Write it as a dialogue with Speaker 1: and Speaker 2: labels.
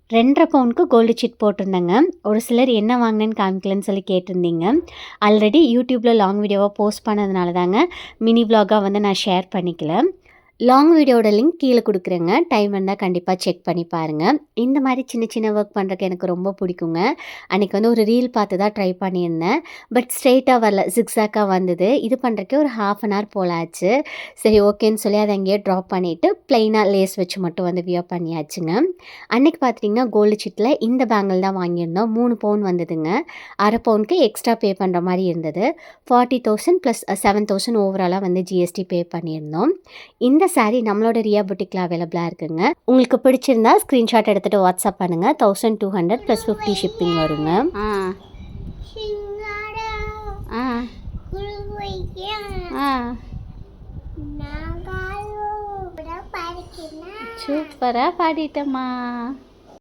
Speaker 1: 2.5 பவுனுக்கு gold chit போட்டிருந்தேங்க. ஒரு சிலர் என்ன வாங்கினேன்னு காமிக்கலன்னு சொல்லி கேட்டிருந்தீங்க. ஆல்ரெடி யூடியூப்பில் லாங் வீடியோவாக போஸ்ட் பண்ணதுனால தாங்க மினி விலாகாக வந்து நான் ஷேர் பண்ணிக்கல. லாங் வீடியோட லிங்க் கீழே கொடுக்குறேங்க. டைம் இருந்தால் கண்டிப்பாக செக் பண்ணி பாருங்கள். இந்த மாதிரி சின்ன சின்ன ஒர்க் பண்ணுறதுக்கு எனக்கு ரொம்ப பிடிக்குங்க. அன்றைக்கி வந்து ஒரு ரீல் பார்த்து தான் ட்ரை பண்ணியிருந்தேன். பட் ஸ்ட்ரெயிட்டாக வரல, ஜிக்ஸாக்காக வந்தது. இது பண்ணுறதுக்கே ஒரு 1/2 hour போல் ஆச்சு. சரி ஓகேன்னு சொல்லி அதை அங்கேயே ட்ராப் பண்ணிவிட்டு ப்ளைனாக லேஸ் வச்சு மட்டும் வந்து வியர் பண்ணியாச்சுங்க. அன்றைக்கி பார்த்துட்டிங்கன்னா கோல்டு சிட்டில் இந்த பேங்கிள் தான் வாங்கியிருந்தோம். 3 பவுன் வந்ததுங்க. 1/2 பவுனுக்கு எக்ஸ்ட்ரா பே பண்ணுற மாதிரி இருந்தது. 40,000 + 7,000 ஓவராலாக வந்து ஜிஎஸ்டி பே பண்ணியிருந்தோம். இந்த சாரீ நம்மளோட ரியா புட்டிக்கில் அவைலபிளாக இருக்குங்க. உங்களுக்கு பிடிச்சிருந்தா ஸ்க்ரீன்ஷாட் எடுத்துகிட்டு வாட்ஸ்அப் பண்ணுங்கள். 1200 + 50 ஷிப்பிங் வருங்க. சூப்பராக பாடிட்டம்மா.